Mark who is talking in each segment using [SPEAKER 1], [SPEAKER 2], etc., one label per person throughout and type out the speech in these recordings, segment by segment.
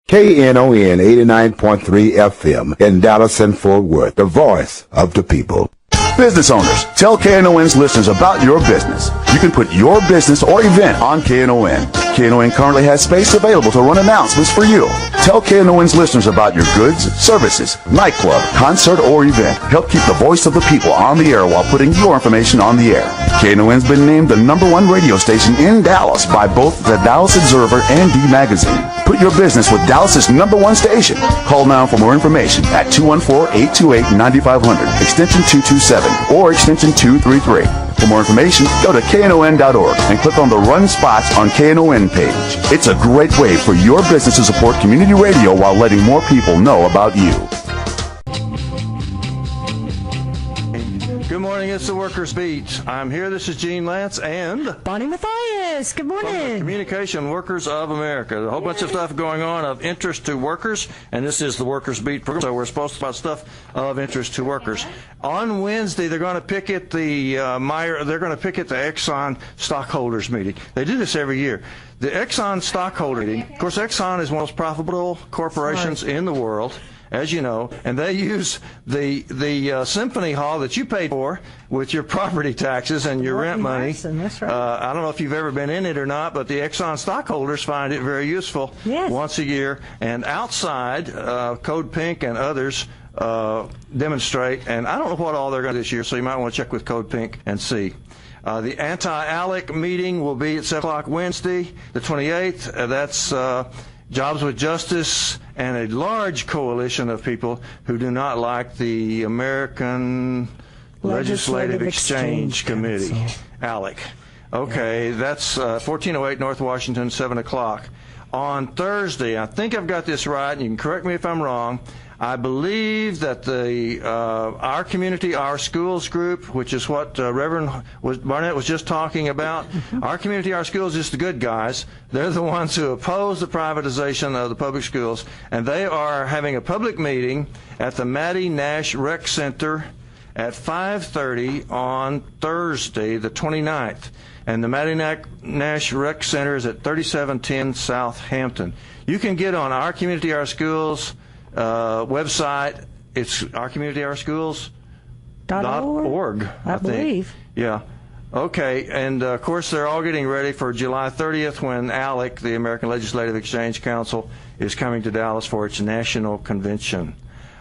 [SPEAKER 1] KNON 89.3 FM in Dallas and Fort Worth, the voice of the people. Business owners, tell KNON's listeners about your business. You can put your business or event on KNON. KNON currently has space available to run announcements for you. Tell KNON's listeners about your goods, services, nightclub, concert, or event. Help keep the voice of the people on the air while putting your information on the air. KNON's been named the #1 radio station in Dallas by both the Dallas Observer and D Magazine. Put your business with Dallas's #1 station. Call now for more information at 214-828-9500, extension 227, or extension 233. For more information, go to KNON.org and click on the Run Spots on KNON page. It's a great way for your business to support community radio while letting more people know about you.
[SPEAKER 2] Good morning, it's the Workers' Beat. I'm here, this is Gene Lantz and
[SPEAKER 3] Bonnie Mathias. Good morning.
[SPEAKER 2] Communication Workers of America. A whole bunch of stuff going on of interest to workers, and this is the Workers' Beat program, so we're supposed to talk about stuff of interest to workers. On Wednesday, they're going to picket the Exxon stockholders meeting. They do this every year. The Exxon stockholder meeting, of course, Exxon is one of the most profitable corporations in the world, as you know, and they use the Symphony Hall that you paid for with your property taxes and your rent money.
[SPEAKER 3] That's right.
[SPEAKER 2] I don't know if you've ever been in it or not, but the Exxon stockholders find it very useful once a year. And outside, Code Pink and others demonstrate, and I don't know what all they're going to do this year, so you might want to check with Code Pink and see. The anti-ALEC meeting will be at 7 o'clock Wednesday, the 28th. That's Jobs with Justice and a large coalition of people who do not like the American Legislative Exchange Committee, ALEC. Okay, that's 1408 North Washington, 7 o'clock. On Thursday, I think I've got this right, and you can correct me if I'm wrong, I believe that the Our Community, Our Schools group, which is what Reverend Barnett was just talking about, Our Community, Our Schools is the good guys. They're the ones who oppose the privatization of the public schools, and they are having a public meeting at the Mattie Nash Rec Center at 5:30 on Thursday, the 29th. And the Mattie Nash Rec Center is at 3710 Southampton. You can get on Our Community, Our Schools website. It's ourcommunityOurSchools.org, I believe. Yeah. Okay, and of course they're all getting ready for July 30th when ALEC, the American Legislative Exchange Council, is coming to Dallas for its national convention.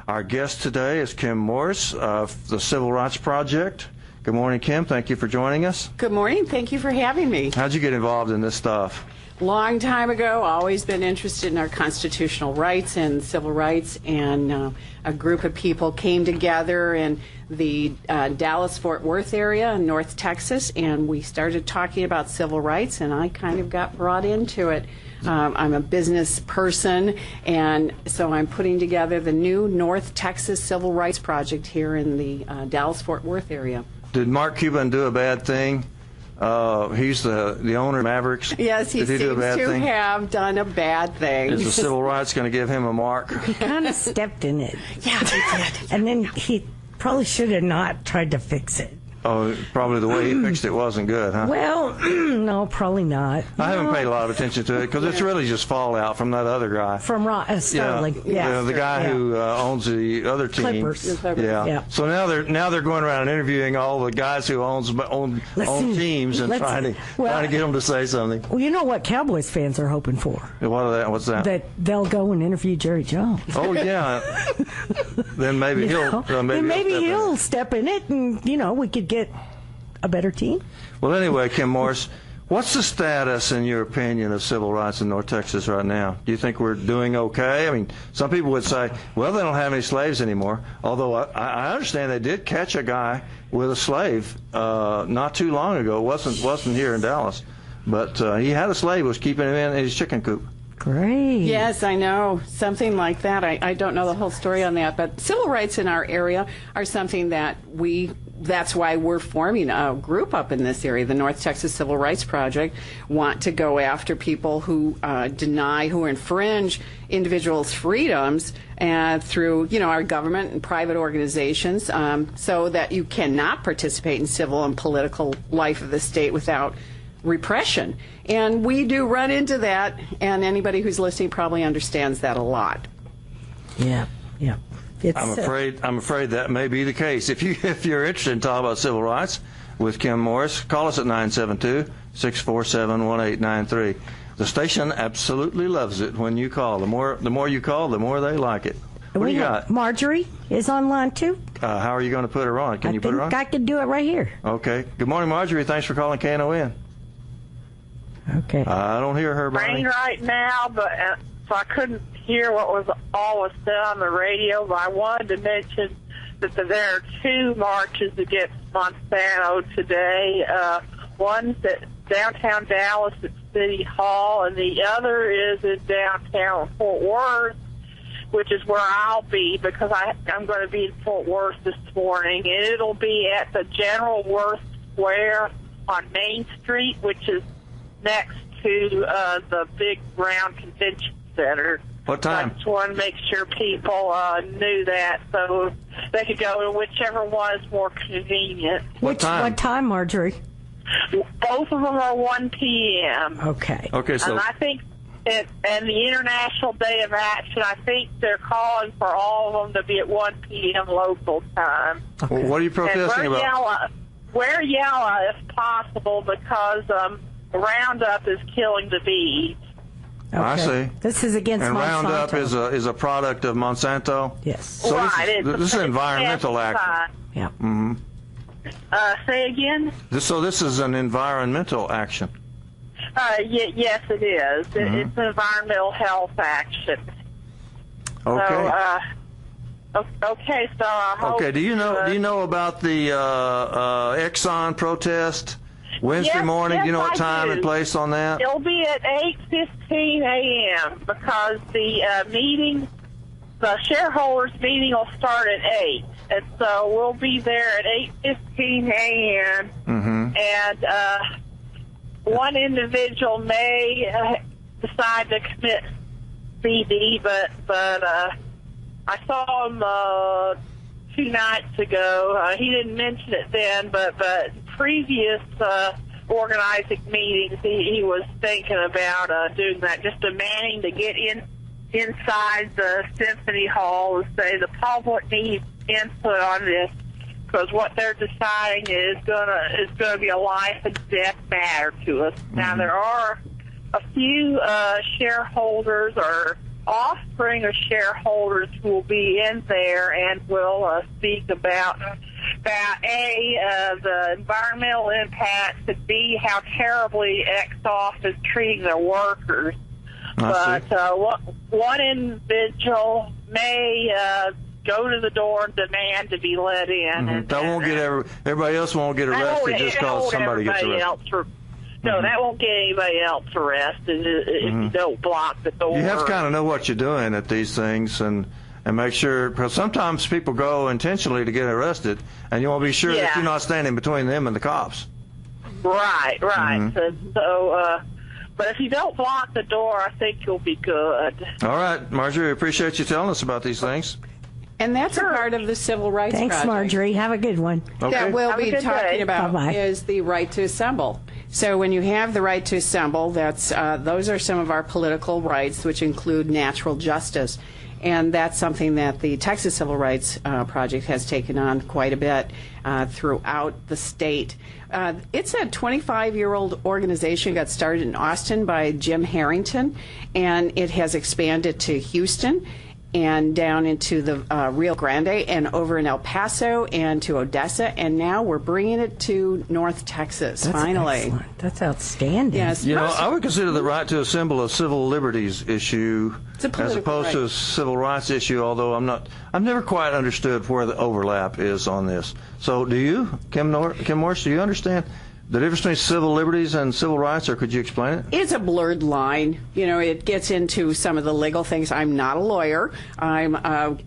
[SPEAKER 2] Our guest today is Kim Morris of the Civil Rights Project. Good morning, Kim. Thank you for joining us.
[SPEAKER 4] Good morning. Thank you for having me.
[SPEAKER 2] How'd you get involved in this stuff?
[SPEAKER 4] Long time ago, always been interested in our constitutional rights and civil rights, and a group of people came together in the Dallas-Fort Worth area in North Texas, and we started talking about civil rights, and I kind of got brought into it. I'm a business person, and so I'm putting together the new North Texas Civil Rights Project here in the Dallas-Fort Worth area.
[SPEAKER 2] Did Mark Cuban do a bad thing? He's the owner of Mavericks.
[SPEAKER 4] Yes, he seems to have done a bad thing.
[SPEAKER 2] Is the civil rights going to give him a mark?
[SPEAKER 3] He kind of stepped in it.
[SPEAKER 4] Yeah, he did.
[SPEAKER 3] And then he probably should have not tried to fix it.
[SPEAKER 2] Oh, probably the way he fixed it wasn't good, huh?
[SPEAKER 3] Well, no, probably not.
[SPEAKER 2] I haven't paid a lot of attention to it because it's really just fallout from that other guy.
[SPEAKER 3] From Sterling,
[SPEAKER 2] the guy who owns the other team.
[SPEAKER 3] Clippers.
[SPEAKER 2] Yeah. So now they're going around interviewing all the guys who own teams and trying to get them to say something.
[SPEAKER 3] Well, you know what Cowboys fans are hoping for?
[SPEAKER 2] What's that?
[SPEAKER 3] That they'll go and interview Jerry Jones.
[SPEAKER 2] Oh yeah. Then maybe he'll step in it, and we could get a better team. Well, anyway, Kim Morris, what's the status, in your opinion, of civil rights in North Texas right now? Do you think we're doing okay? I mean, some people would say, well, they don't have any slaves anymore, although I understand they did catch a guy with a slave not too long ago. It wasn't here in Dallas, but he had a slave, was keeping him in his chicken coop.
[SPEAKER 3] Great.
[SPEAKER 4] Yes, I know. Something like that. I don't know the whole story on that, but civil rights in our area are something that that's why we're forming a group up in this area. The North Texas Civil Rights Project want to go after people who who infringe individuals' freedoms through, our government and private organizations, so that you cannot participate in civil and political life of the state without repression. And we do run into that, and anybody who's listening probably understands that a lot.
[SPEAKER 3] Yeah, yeah.
[SPEAKER 2] I'm afraid that may be the case. If you're interested in talking about civil rights with Kim Morris, call us at 972-647-1893. The station absolutely loves it when you call. The more you call, the more they like it. What do you got?
[SPEAKER 3] Marjorie is online too.
[SPEAKER 2] How are you going to put her on? Can you put her on?
[SPEAKER 3] I can do it right here.
[SPEAKER 2] Okay. Good morning, Marjorie. Thanks for calling KNON.
[SPEAKER 3] Okay.
[SPEAKER 2] I don't hear her, Bonnie.
[SPEAKER 5] Rain right now, but so I couldn't hear what was said on the radio. But I wanted to mention that there are two marches against Monsanto today. One's at downtown Dallas at City Hall, and the other is in downtown Fort Worth, which is where I'll be because I'm going to be in Fort Worth this morning. And it'll be at the General Worth Square on Main Street, which is next to the big round convention center.
[SPEAKER 2] What time?
[SPEAKER 5] I just wanted to make sure people knew that so they could go to whichever one is more convenient.
[SPEAKER 2] What
[SPEAKER 3] time, Marjorie?
[SPEAKER 5] Both of them are 1 p.m.
[SPEAKER 3] Okay.
[SPEAKER 2] Okay, so...
[SPEAKER 5] And I think... And the International Day of Action, I think they're calling for all of them to be at 1 p.m. local time.
[SPEAKER 2] Okay. Well, what are you protesting about?
[SPEAKER 5] Wear yellow if possible because Roundup is killing the bees.
[SPEAKER 3] Okay.
[SPEAKER 2] I see.
[SPEAKER 3] This is against
[SPEAKER 2] and
[SPEAKER 3] Monsanto.
[SPEAKER 2] Roundup is a product of Monsanto?
[SPEAKER 3] Yes.
[SPEAKER 2] So
[SPEAKER 5] right.
[SPEAKER 2] This is environmental action.
[SPEAKER 3] Yeah.
[SPEAKER 2] Mm-hmm.
[SPEAKER 5] Say again?
[SPEAKER 2] So this is an environmental action.
[SPEAKER 5] Yes, it is.
[SPEAKER 2] Mm-hmm.
[SPEAKER 5] It's an environmental health action.
[SPEAKER 2] Okay.
[SPEAKER 5] So, okay. So I hope.
[SPEAKER 2] Okay. Do you know about the Exxon protest Wednesday morning? Do you know what time and place on that?
[SPEAKER 5] It'll be at 8:15 a.m. because the shareholders meeting will start at 8, and so we'll be there at 8:15 a.m.
[SPEAKER 2] Mm-hmm.
[SPEAKER 5] And one individual may decide to commit CD, but I saw him 2 nights ago. He didn't mention it then, but previous organizing meetings, he was thinking about doing that, just demanding to get inside the Symphony Hall and say the public needs input on this. Because what they're deciding is gonna be a life and death matter to us. Mm-hmm. Now there are a few shareholders or offspring of shareholders who will be in there and will speak about the environmental impacts, and B, how terribly Exxon is treating their workers. But one individual may go to the door and demand to be let in.
[SPEAKER 2] Mm-hmm.
[SPEAKER 5] And
[SPEAKER 2] that won't get everybody else won't get arrested just because somebody gets arrested.
[SPEAKER 5] No, that won't get anybody else arrested if you don't block the door.
[SPEAKER 2] You have to kind of know what you're doing at these things and make sure, because sometimes people go intentionally to get arrested, and you want to be sure that you're not standing between them and the cops.
[SPEAKER 5] Right.
[SPEAKER 2] Mm-hmm.
[SPEAKER 5] So, but if you don't block the door, I think you'll be good.
[SPEAKER 2] All right, Marjorie, appreciate you telling us about these things.
[SPEAKER 4] And that's a part of the Civil Rights
[SPEAKER 3] Thanks,
[SPEAKER 4] Project.
[SPEAKER 3] Marjorie. Have a good one.
[SPEAKER 2] Okay.
[SPEAKER 4] That we'll be talking about
[SPEAKER 3] Bye-bye.
[SPEAKER 4] is the right to assemble. So when you have the right to assemble, those are some of our political rights, which include natural justice. And that's something that the Texas Civil Rights Project has taken on quite a bit throughout the state. It's a 25-year-old organization, got started in Austin by Jim Harrington, and it has expanded to Houston and down into the Rio Grande and over in El Paso and to Odessa, and now we're bringing it to North Texas,
[SPEAKER 3] That's
[SPEAKER 4] finally.
[SPEAKER 3] Excellent. That's outstanding.
[SPEAKER 4] Yes.
[SPEAKER 2] You know, I would consider the right to assemble a civil liberties issue as opposed to a civil rights issue, although I've never quite understood where the overlap is on this. So do you, Kim Morris, do you understand the difference between civil liberties and civil rights, or could you explain it?
[SPEAKER 4] It's a blurred line. You know, it gets into some of the legal things. I'm not a lawyer. I'm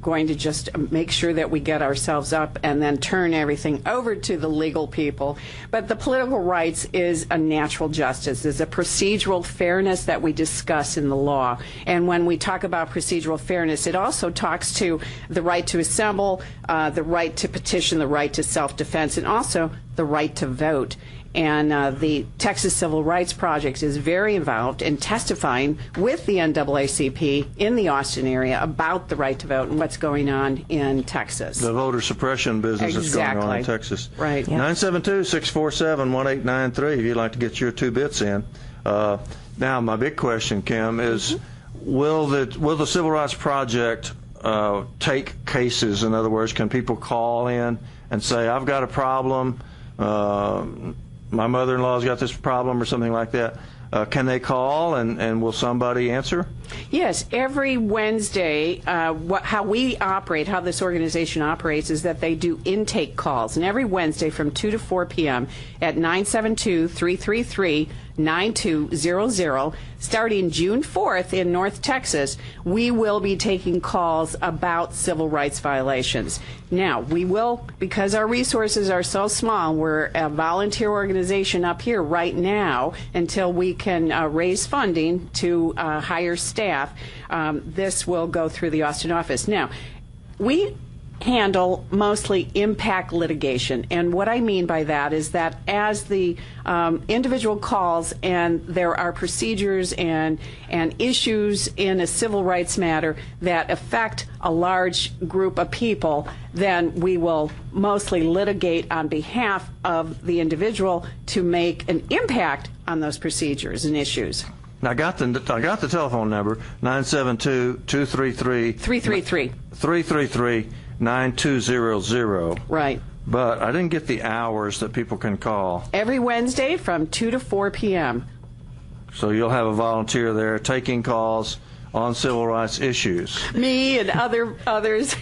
[SPEAKER 4] going to just make sure that we get ourselves up and then turn everything over to the legal people. But the political rights is a natural justice. It's a procedural fairness that we discuss in the law. And when we talk about procedural fairness, it also talks to the right to assemble, the right to petition, the right to self-defense, and also the right to vote. And the Texas Civil Rights Project is very involved in testifying with the NAACP in the Austin area about the right to vote and what's going on in Texas.
[SPEAKER 2] The voter suppression business that's going on in Texas.
[SPEAKER 4] Right.
[SPEAKER 3] Yeah.
[SPEAKER 2] 972-647-1893 if you'd like to get your 2 bits in. Now, my big question, Kim, is will the Civil Rights Project take cases? In other words, can people call in and say, I've got a problem, my mother-in-law's got this problem or something like that? Can they call and will somebody answer?
[SPEAKER 4] Yes, every Wednesday, how we operate, how this organization operates, is that they do intake calls. And every Wednesday from 2 to 4 p.m. at 972-333-9200, starting June 4th in North Texas, we will be taking calls about civil rights violations. Now, we will, because our resources are so small, we're a volunteer organization up here right now until we can raise funding to hire staff. This will go through the Austin office. Now, we handle mostly impact litigation, and what I mean by that is that as the individual calls and there are procedures and issues in a civil rights matter that affect a large group of people, then we will mostly litigate on behalf of the individual to make an impact on those procedures and issues.
[SPEAKER 2] I got the telephone number, 972-233-333-9200.
[SPEAKER 4] Right.
[SPEAKER 2] But I didn't get the hours that people can call.
[SPEAKER 4] Every Wednesday from 2 to 4 p.m.
[SPEAKER 2] So you'll have a volunteer there taking calls on civil rights issues.
[SPEAKER 4] Me and others.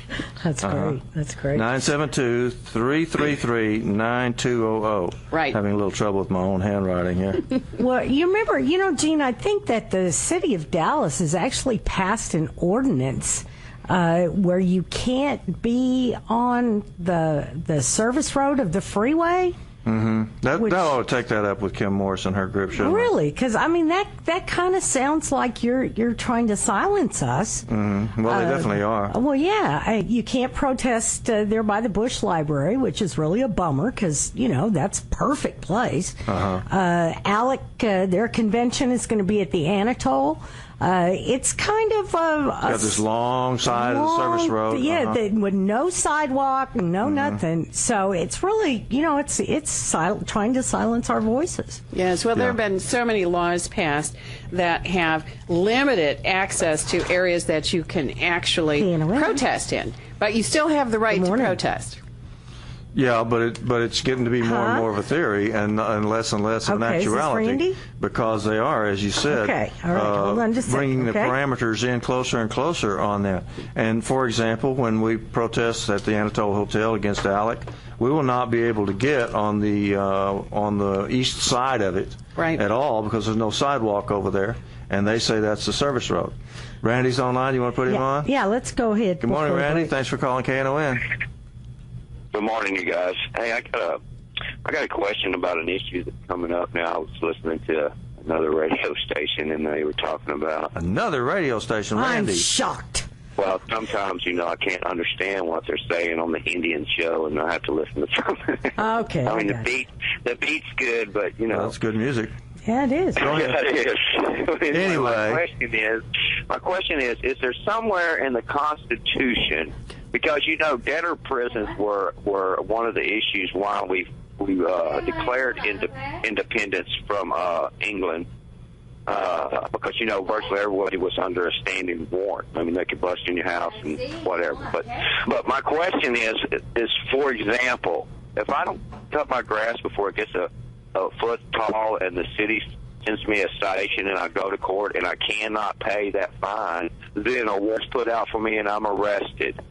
[SPEAKER 3] That's great. That's great.
[SPEAKER 2] 972-333-9200.
[SPEAKER 4] Right.
[SPEAKER 2] Having a little trouble with my own handwriting here.
[SPEAKER 3] Well, you remember, Gene, I think that the city of Dallas has actually passed an ordinance where you can't be on the service road of the freeway.
[SPEAKER 2] Mm-hmm. That ought to take that up with Kim Morris and her group, shouldn't
[SPEAKER 3] Really? Because, I mean, that kind of sounds like you're trying to silence us.
[SPEAKER 2] Mm-hmm. Well, they definitely are.
[SPEAKER 3] Well, yeah. You can't protest there by the Bush Library, which is really a bummer because, that's a perfect place. ALEC, their convention is going to be at the Anatole. It's kind of
[SPEAKER 2] got this long side of the service road.
[SPEAKER 3] Yeah, with no sidewalk, no nothing. So it's really, it's trying to silence our voices.
[SPEAKER 4] Yes, well, there have been so many laws passed that have limited access to areas that you can actually protest in. But you still have the right to protest.
[SPEAKER 2] Yeah, but it's getting to be more and more of a theory and less of an actuality because they are, as you said,
[SPEAKER 3] all right. Hold on just a
[SPEAKER 2] bringing
[SPEAKER 3] second.
[SPEAKER 2] the parameters in closer and closer on that. And for example, when we protest at the Anatole Hotel against ALEC, we will not be able to get on the east side of it at all because there's no sidewalk over there, and they say that's the service road. Randy's online. You want to put him on?
[SPEAKER 3] Yeah, let's go ahead.
[SPEAKER 2] Good morning, Randy. Thanks for calling KNON.
[SPEAKER 6] Good morning, you guys. Hey, I got a question about an issue that's coming up now. I was listening to another radio station, and they were talking about
[SPEAKER 2] another radio station. Randy.
[SPEAKER 3] I'm shocked.
[SPEAKER 6] Well, sometimes I can't understand what they're saying on the Indian show, and I have to listen to something.
[SPEAKER 3] Okay.
[SPEAKER 6] I mean, the beat's good, but
[SPEAKER 2] that's good music.
[SPEAKER 3] Yeah, it is.
[SPEAKER 6] Yeah, it is.
[SPEAKER 2] Anyway,
[SPEAKER 6] my question is there somewhere in the Constitution? Because debtor prisons were one of the issues why we declared independence from England. Because virtually everybody was under a standing warrant. I mean, they could bust in your house and whatever. But my question is for example, if I don't cut my grass before it gets a foot tall and the city sends me a citation and I go to court and I cannot pay that fine, then a warrant's put out for me and I'm arrested.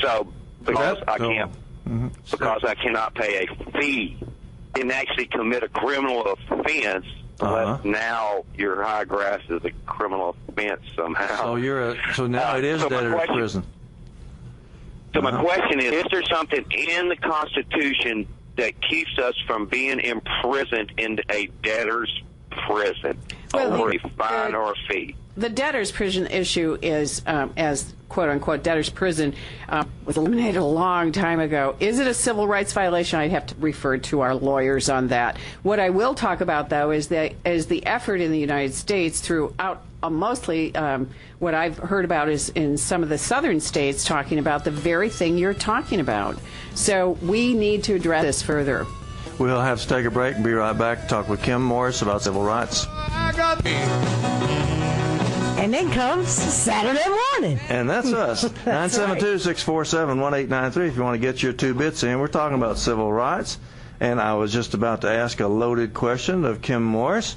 [SPEAKER 6] So because I cannot pay a fee and actually commit a criminal offense, unless now your high grass is a criminal offense somehow.
[SPEAKER 2] So now it is debtor's prison.
[SPEAKER 6] So my question is there something in the Constitution that keeps us from being imprisoned in a debtor's prison over a fine or a fee?
[SPEAKER 4] the debtor's prison issue is, as quote-unquote debtor's prison was eliminated a long time ago. Is it a civil rights violation? I'd have to refer to our lawyers on that. What I will talk about, though, is the effort in the United States throughout, mostly what I've heard about is in some of the southern states talking about the very thing you're talking about. So we need to address this further.
[SPEAKER 2] We'll have to take a break and be right back to talk with Kim Morris about civil rights.
[SPEAKER 3] And then comes Saturday morning.
[SPEAKER 2] And that's us. 972-647-1893 if you want to get your 2 bits in. We're talking about civil rights. And I was just about to ask a loaded question of Kim Morris.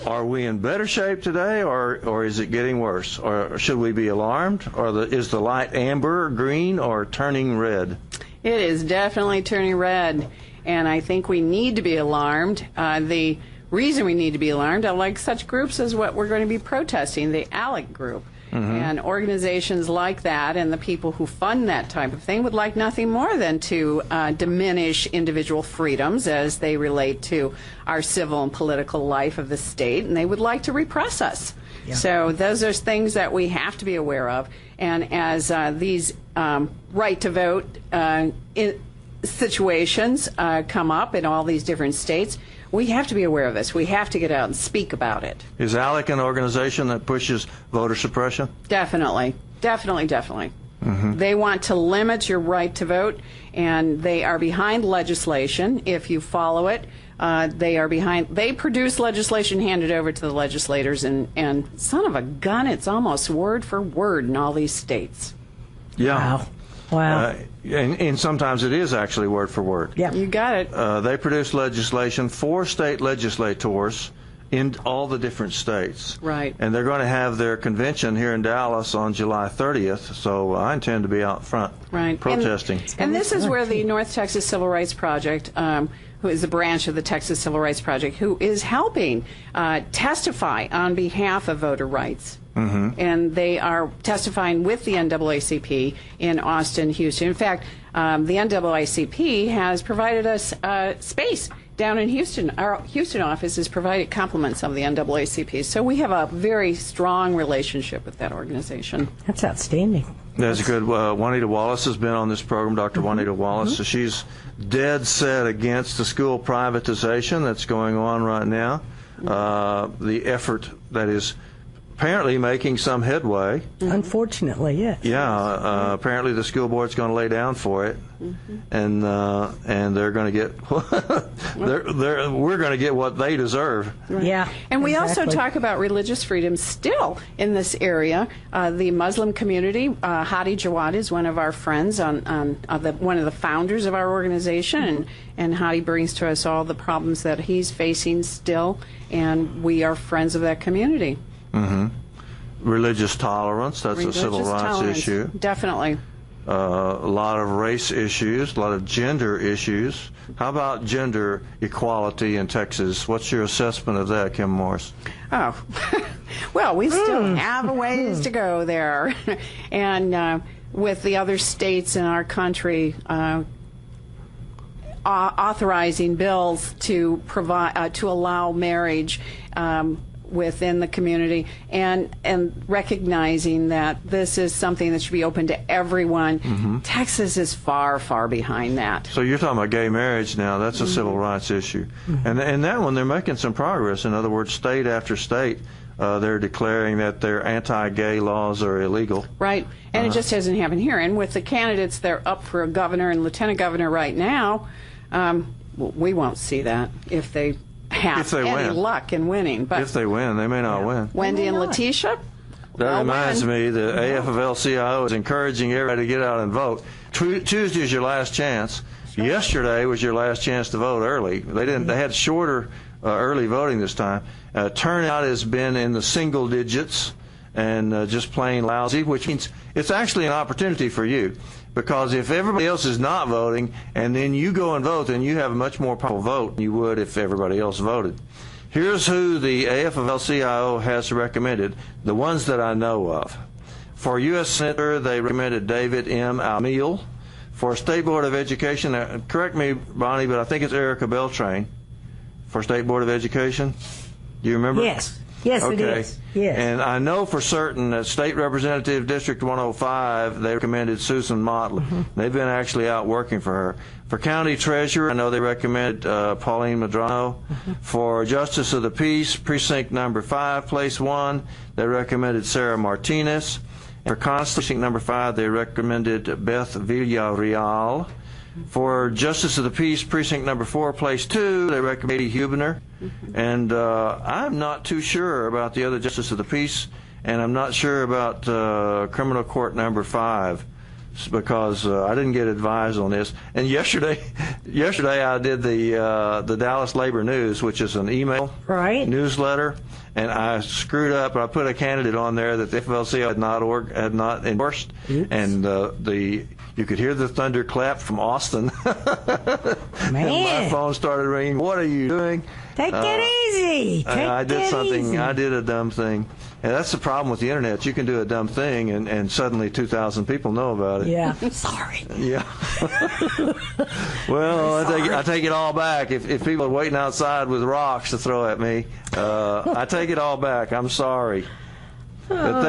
[SPEAKER 2] Are we in better shape today, or is it getting worse? Or should we be alarmed? Or is the light amber, green, or turning red?
[SPEAKER 4] It is definitely turning red. And I think we need to be alarmed. The reason we need to be alarmed, like such groups as what we're going to be protesting, the ALEC group. And organizations like that and the people who fund that type of thing would like nothing more than to diminish individual freedoms as they relate to our civil and political life of the state, and they would like to repress us. Yeah. So those are things that we have to be aware of. And as these right to vote situations come up in all these different states, we have to be aware of this. We have to get out and speak about it.
[SPEAKER 2] Is ALEC an organization that pushes voter suppression?
[SPEAKER 4] Definitely. They want to limit your right to vote, and they are behind legislation. If you follow it, they produce legislation handed over to the legislators, and son of a gun, it's almost word for word in all these states.
[SPEAKER 2] Yeah.
[SPEAKER 3] Wow.
[SPEAKER 2] And sometimes it is actually word for word.
[SPEAKER 4] Yeah, you got it.
[SPEAKER 2] They produce legislation for state legislators in all the different states.
[SPEAKER 4] Right.
[SPEAKER 2] And they're going to have their convention here in Dallas on July 30th, so I intend to be out front protesting.
[SPEAKER 4] And this is where the North Texas Civil Rights Project, who is a branch of the Texas Civil Rights Project, who is helping testify on behalf of voter rights. And they are testifying with the NAACP in Austin, Houston. In fact, the NAACP has provided us space down in Houston. Our Houston office has provided compliments of the NAACP. So we have a very strong relationship with that organization.
[SPEAKER 3] That's outstanding.
[SPEAKER 2] That's good. Juanita Wallace has been on this program, Dr. Juanita Wallace. So she's dead set against the school privatization that's going on right now. The effort that is apparently making some headway.
[SPEAKER 3] Unfortunately, yes.
[SPEAKER 2] Yeah, apparently the school board's going to lay down for it, and they're going to get we're going to get what they deserve.
[SPEAKER 4] Right.
[SPEAKER 3] Yeah,
[SPEAKER 4] and we also talk about religious freedom still in this area. The Muslim community, Hadi Jawad is one of our friends, one of the founders of our organization, and Hadi brings to us all the problems that he's facing still, and we are friends of that community.
[SPEAKER 2] Religious tolerance, that's a civil rights issue.
[SPEAKER 4] Definitely.
[SPEAKER 2] A lot of race issues, a lot of gender issues. How about gender equality in Texas? What's your assessment of that, Kim Morris?
[SPEAKER 4] Oh, well, we still have a ways to go there. And with the other states in our country authorizing bills to provide to allow marriage within the community, and recognizing that this is something that should be open to everyone. Texas is far, far behind that.
[SPEAKER 2] So you're talking about gay marriage now. That's a civil rights issue. And that one, they're making some progress. In other words, state after state, they're declaring that their anti-gay laws are illegal.
[SPEAKER 4] Right. And it just hasn't happened here. And with the candidates, they're up for a governor and lieutenant governor right now. We won't see that if they have any luck in winning. But
[SPEAKER 2] if they win, they may not win.
[SPEAKER 4] Wendy and Letitia?
[SPEAKER 2] That reminds me, the AFL-CIO is encouraging everybody to get out and vote. Tuesday is your last chance. Yesterday was your last chance to vote early. They had shorter early voting this time. Turnout has been in the single digits and just plain lousy, which means it's actually an opportunity for you. Because if everybody else is not voting and then you go and vote, then you have a much more powerful vote than you would if everybody else voted. Here's who the AFL-CIO has recommended, the ones that I know of. For U.S. Senator, they recommended David M. Almeal. For State Board of Education, correct me, Bonnie, but I think it's Erica Beltrain. For State Board of Education, do you remember?
[SPEAKER 3] Yes. Yes,
[SPEAKER 2] okay.
[SPEAKER 3] it is. Yes.
[SPEAKER 2] And I know for certain that State Representative District 105, they recommended Susan Motley. They've been actually out working for her. For County Treasurer, I know they recommended Pauline Medrano. For Justice of the Peace, Precinct number 5, Place 1, they recommended Sarah Martinez. For Constable, Precinct number 5, they recommended Beth Villarreal. For Justice of the Peace, Precinct number 4, Place 2, they recommend Katie Huebner. And I'm not too sure about the other Justice of the Peace, and I'm not sure about Criminal Court number 5 because I didn't get advised on this. And yesterday I did the Dallas Labor News, which is an email newsletter, and I screwed up. I put a candidate on there that the FLC had not endorsed, and you could hear the thunderclap from Austin.
[SPEAKER 3] Man.
[SPEAKER 2] And my phone started ringing. What are you doing?
[SPEAKER 3] Take it easy.
[SPEAKER 2] I did something. Easy. I did a dumb thing. And that's the problem with the internet. You can do a dumb thing, and suddenly 2,000 people know about it.
[SPEAKER 3] Yeah. Sorry.
[SPEAKER 2] Yeah. Well, I take it all back. If people are waiting outside with rocks to throw at me, I take it all back. I'm sorry. But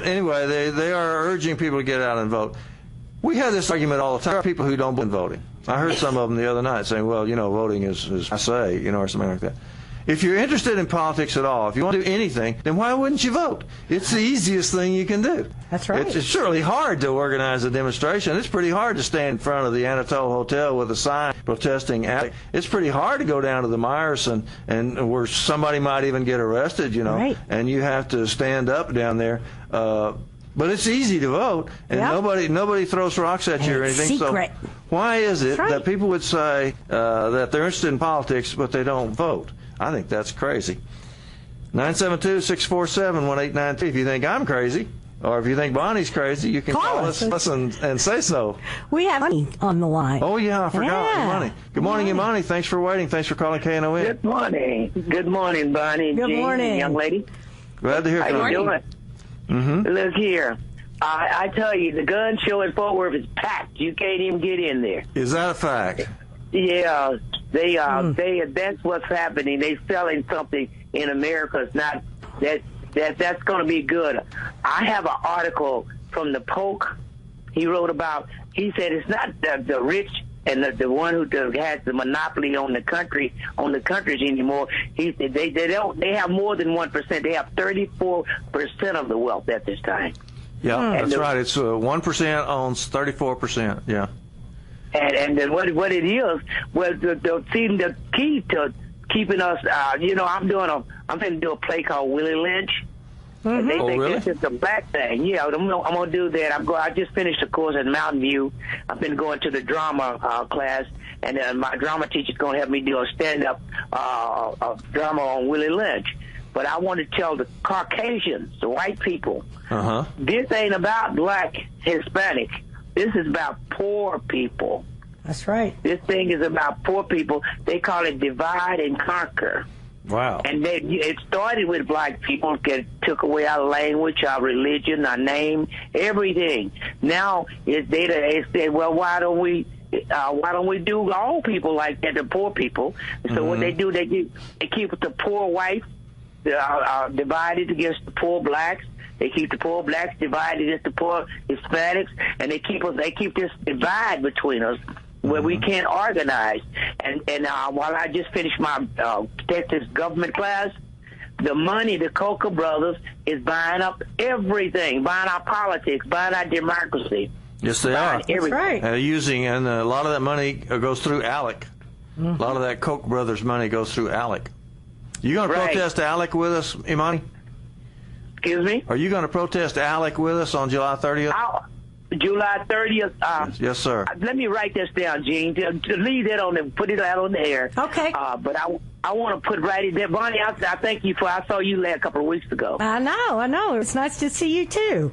[SPEAKER 2] anyway, they are urging people to get out and vote. We have this argument all the time. There are people who don't believe in voting. I heard some of them the other night saying, well, voting is I say, or something like that. If you're interested in politics at all, if you want to do anything, then why wouldn't you vote? It's the easiest thing you can do.
[SPEAKER 3] That's right.
[SPEAKER 2] It's surely hard to organize a demonstration. It's pretty hard to stand in front of the Anatole Hotel with a sign protesting. It's pretty hard to go down to the Meyerson and where somebody might even get arrested,
[SPEAKER 3] Right.
[SPEAKER 2] and you have to stand up down there. But it's easy to vote, and nobody throws rocks at you or anything.
[SPEAKER 3] Secret.
[SPEAKER 2] So why is it that people would say that they're interested in politics, but they don't vote? I think that's crazy. 972-647-1893. If you think I'm crazy, or if you think Bonnie's crazy, you can call us and say so.
[SPEAKER 3] We have Bonnie on the line.
[SPEAKER 2] Oh, yeah, I forgot. Imani. Good morning, Imani. Thanks for waiting. Thanks for calling KNON.
[SPEAKER 7] Good morning. Good morning, Bonnie.
[SPEAKER 3] Good
[SPEAKER 7] Jean,
[SPEAKER 3] morning.
[SPEAKER 7] young lady.
[SPEAKER 2] Glad to hear from you.
[SPEAKER 7] How you doing? Look here. I tell you, the gun show in Fort Worth is packed. You can't even get in there.
[SPEAKER 2] Is that a fact?
[SPEAKER 7] Yeah, that's what's happening. They're selling something in America. It's not that's going to be good. I have an article from the Poke. He wrote about. He said it's not the rich and the one who has the monopoly on the countries anymore. He said they have more than 1%. They have 34% of the wealth at this time.
[SPEAKER 2] Yeah, that's right. It's 1% owns 34%. Yeah.
[SPEAKER 7] And then what it is, well, the key to keeping us, I'm going to do a play called Willie Lynch. And they think
[SPEAKER 2] really?
[SPEAKER 7] it's just a black thing. Yeah, I'm going to do that. I just finished a course at Mountain View. I've been going to the drama class, and my drama teacher's going to help me do a stand-up drama on Willie Lynch. But I want to tell the Caucasians, the white people, this ain't about black, Hispanic. This is about poor people.
[SPEAKER 3] That's right.
[SPEAKER 7] This thing is about poor people. They call it divide and conquer.
[SPEAKER 2] Wow.
[SPEAKER 7] And it started with black people, took away our language, our religion, our name, everything. Now they said, well, why don't we do all people like that, the poor people? So what they do, they keep the poor whites divided against the poor blacks. They keep the poor blacks divided against the poor Hispanics, and they keep this divide between us where we can't organize. And while I just finished my Texas government class, the money, the Coca brothers, is buying up everything, buying our politics, buying our democracy.
[SPEAKER 2] Yes, they are.
[SPEAKER 3] That's right.
[SPEAKER 2] And a lot of that money goes through ALEC. A lot of that Koch brothers money goes through ALEC. You going to protest ALEC with us, Imani?
[SPEAKER 7] Excuse me?
[SPEAKER 2] Are you going to protest ALEC with us on July 30th?
[SPEAKER 7] July 30th.
[SPEAKER 2] Yes, sir.
[SPEAKER 7] Let me write this down, Gene. To leave that on put it out on the air.
[SPEAKER 3] Okay.
[SPEAKER 7] But I want to put right in there, Bonnie. I thank you I saw you a couple of weeks ago.
[SPEAKER 3] I know. It's nice to see you too.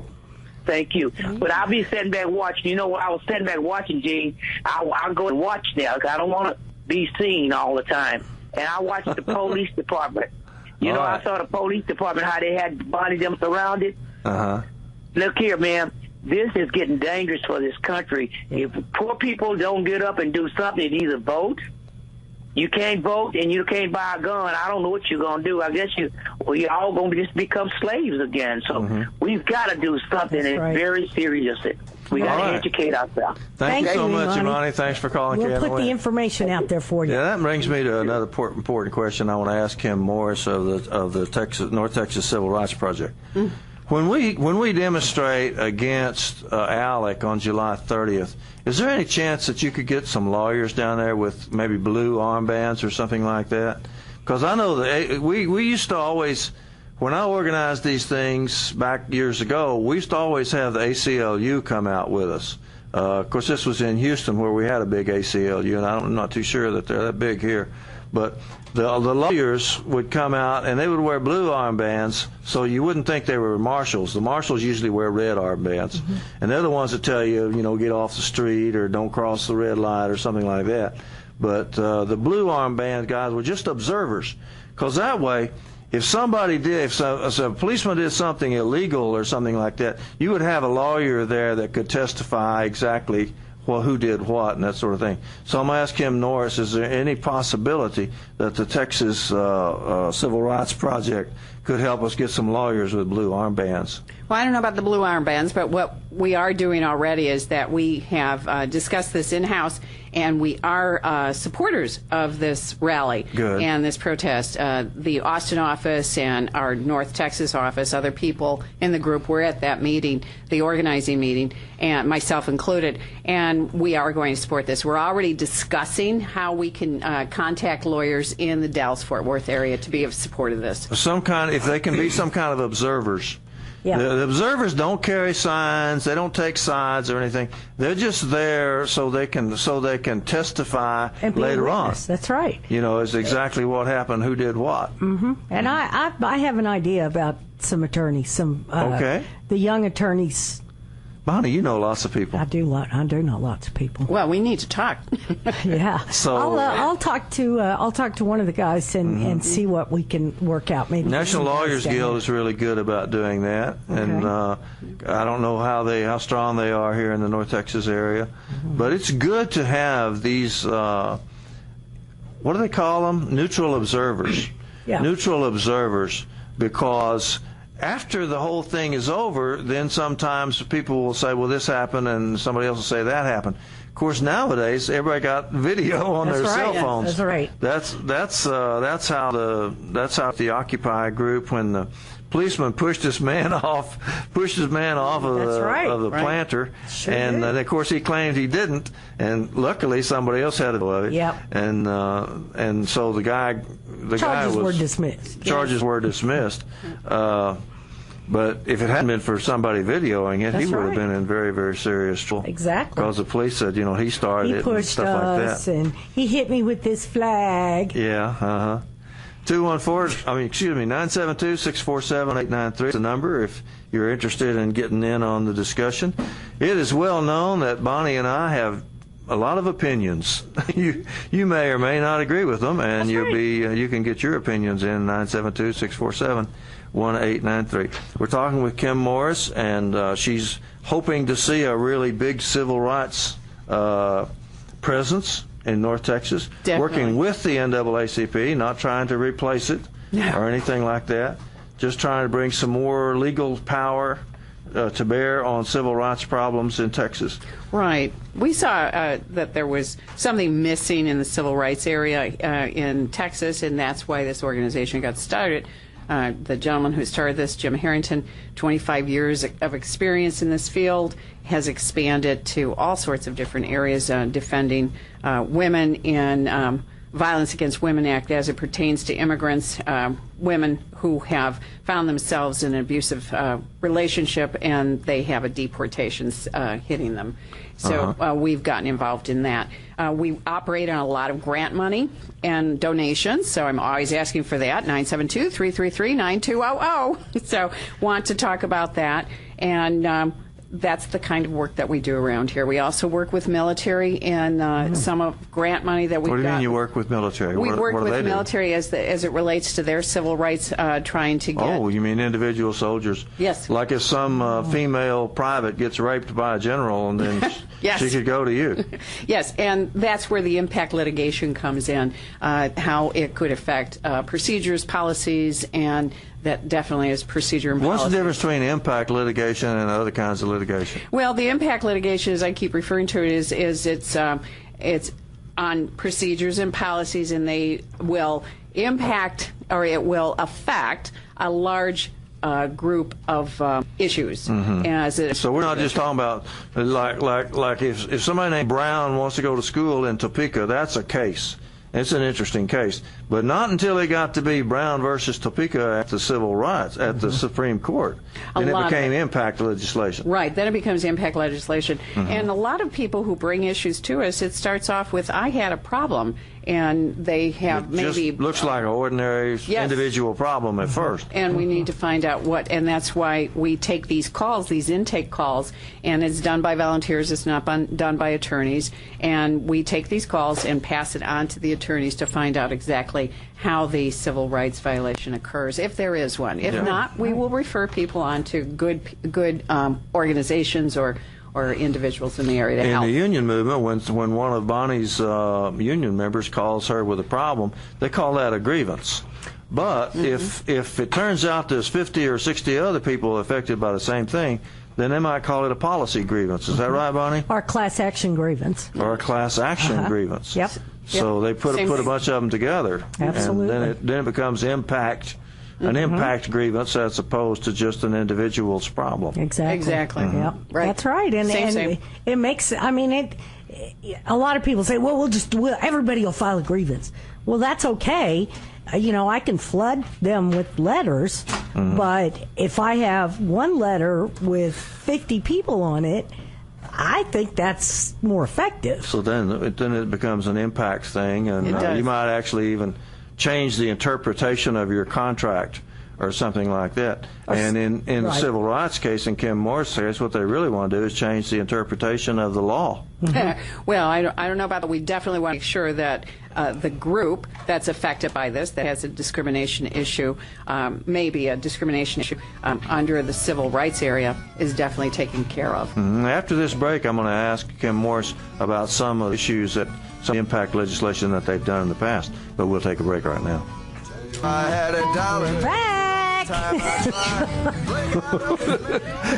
[SPEAKER 7] Thank you. But I'll be sitting back watching. You know what? I was sitting back watching, Gene. I'll go and watch now because I don't want to be seen all the time. And I watched the police department. I saw the police department, how they had Bonnie them surrounded. Look here, man. This is getting dangerous for this country. If poor people don't get up and do something, either vote, you can't vote and you can't buy a gun, I don't know what you're going to do. I guess you're all going to just become slaves again. So we've got to do something very serious. We got to educate ourselves.
[SPEAKER 2] Thank you so much, Imani. Thanks for calling.
[SPEAKER 3] We'll put the information out there for you.
[SPEAKER 2] Yeah, that brings me to another important question I want to ask Kim Morris of the North Texas Civil Rights Project. When we demonstrate against ALEC on July 30th, is there any chance that you could get some lawyers down there with maybe blue armbands or something like that? Because I know that we used to always, when I organized these things back years ago, we used to always have the ACLU come out with us. Of course, this was in Houston where we had a big ACLU, and I'm not too sure that they're that big here. But the lawyers would come out, and they would wear blue armbands, so you wouldn't think they were marshals. The marshals usually wear red armbands, and they're the ones that tell you, get off the street or don't cross the red light or something like that. But the blue armband guys were just observers, because that way, if somebody did, if a policeman did something illegal or something like that, you would have a lawyer there that could testify exactly who did what and that sort of thing. So I'm going to ask Kim Norris, is there any possibility that the Texas Civil Rights Project could help us get some lawyers with blue armbands?
[SPEAKER 4] Well, I don't know about the blue armbands, but what we are doing already is that we have discussed this in-house, and we are supporters of this rally and this protest. The Austin office and our North Texas office, other people in the group were at that meeting, the organizing meeting, and myself included, and we are going to support this. We're already discussing how we can contact lawyers in the Dallas-Fort Worth area to be of support of this.
[SPEAKER 2] If they can be some kind of observers. Yeah. The observers don't carry signs. They don't take sides or anything. They're just there so they can testify later on.
[SPEAKER 3] That's right.
[SPEAKER 2] Is exactly what happened, who did what.
[SPEAKER 3] And I have an idea about some attorneys, the young attorneys.
[SPEAKER 2] Bonnie, you know lots of people.
[SPEAKER 3] I do know lots of people.
[SPEAKER 4] Well, we need to talk.
[SPEAKER 3] Yeah. So I'll talk to one of the guys and see what we can work out. Maybe
[SPEAKER 2] National Lawyers Guild is really good about doing that, and I don't know how strong they are here in the North Texas area, but it's good to have these. What do they call them? Neutral observers. Neutral observers, because after the whole thing is over, then sometimes people will say, well, this happened, and somebody else will say that happened. Of course, nowadays, everybody got video on their cell phones.
[SPEAKER 3] That's right.
[SPEAKER 2] That's how the Occupy group, when the policeman pushed this man off of the planter, and of course he claimed he didn't, and luckily somebody else had a of it.
[SPEAKER 3] Yep.
[SPEAKER 2] And so the guy
[SPEAKER 3] were dismissed.
[SPEAKER 2] Charges were dismissed. But if it hadn't been for somebody videoing it, he would have been in very, very serious trouble.
[SPEAKER 3] Exactly.
[SPEAKER 2] Because the police said, he started it and stuff like that.
[SPEAKER 3] And he hit me with this flag.
[SPEAKER 2] Yeah, 972-647-893 is the number if you're interested in getting in on the discussion. It is well known that Bonnie and I have a lot of opinions. You may or may not agree with them, and you can get your opinions in 972-647-1893. We're talking with Kim Morris, and she's hoping to see a really big civil rights presence in North Texas.
[SPEAKER 4] Definitely.
[SPEAKER 2] Working with the NAACP, not trying to replace it or anything like that, just trying to bring some more legal power to bear on civil rights problems in Texas.
[SPEAKER 4] Right. We saw that there was something missing in the civil rights area in Texas, and that's why this organization got started. The gentleman who started this, Jim Harrington, 25 years of experience in this field, has expanded to all sorts of different areas, defending women in Violence Against Women Act as it pertains to immigrants, women who have found themselves in an abusive relationship and they have a deportation hitting them. So we've gotten involved in that. We operate on a lot of grant money and donations, so I'm always asking for that, 972-333-9200. So want to talk about that. And that's the kind of work that we do around here. We also work with military and some of grant money that we've got.
[SPEAKER 2] What do you mean you work with military?
[SPEAKER 4] We work with military as it relates to their civil rights, trying to get...
[SPEAKER 2] Oh, you mean individual soldiers?
[SPEAKER 4] Yes.
[SPEAKER 2] Like if some female private gets raped by a general and then
[SPEAKER 4] yes.
[SPEAKER 2] she could go to you.
[SPEAKER 4] Yes, and that's where the impact litigation comes in, how it could affect procedures, policies, and that definitely is procedure and policy.
[SPEAKER 2] What's the difference between impact litigation and other kinds of litigation?
[SPEAKER 4] Well, the impact litigation, as I keep referring to it, is it's on procedures and policies, and they will impact or it will affect a large group of issues.
[SPEAKER 2] So we're not just talking about like if somebody named Brown wants to go to school in Topeka, that's a case. It's an interesting case, but not until it got to be Brown versus Topeka at the civil rights at the Supreme Court, and it became impact legislation.
[SPEAKER 4] Right, then it becomes impact legislation, and a lot of people who bring issues to us, it starts off with, I had a problem, and they have maybe...
[SPEAKER 2] Just looks like an ordinary individual problem at first.
[SPEAKER 4] And we need to find out what, and that's why we take these calls, these intake calls, and it's done by volunteers, it's not done by attorneys, and we take these calls and pass it on to the attorneys to find out exactly how the civil rights violation occurs, if there is one. If not, we will refer people on to good organizations or individuals in the area to help.
[SPEAKER 2] In the union movement, when one of Bonnie's union members calls her with a problem, they call that a grievance. But if it turns out there's 50 or 60 other people affected by the same thing, then they might call it a policy grievance. Is that right, Bonnie?
[SPEAKER 3] Or a class action grievance.
[SPEAKER 2] Or a class action grievance.
[SPEAKER 3] Yep.
[SPEAKER 2] So they put a bunch of them together.
[SPEAKER 3] Absolutely.
[SPEAKER 2] And then it becomes an impact grievance as opposed to just an individual's problem.
[SPEAKER 3] Exactly.
[SPEAKER 4] Yep. Right.
[SPEAKER 3] That's right. And it makes, I mean, a lot of people say, well, everybody will file a grievance. Well, that's okay. I can flood them with letters, but if I have one letter with 50 people on it, I think that's more effective. So
[SPEAKER 2] then it becomes an impact thing, and you might actually even change the interpretation of your contract or something like that. And in the civil rights case, in Kim Moore's case, what they really want to do is change the interpretation of the law.
[SPEAKER 4] Well, I don't know about that. We definitely want to make sure that the group that's affected by this, that has a discrimination issue, maybe a discrimination issue under the civil rights area, is definitely taken care of.
[SPEAKER 2] After this break, I'm going to ask Kim Morris about some of the issues some impact legislation that they've done in the past, but we'll take a break right now.
[SPEAKER 8] I had a dollar.
[SPEAKER 3] Back!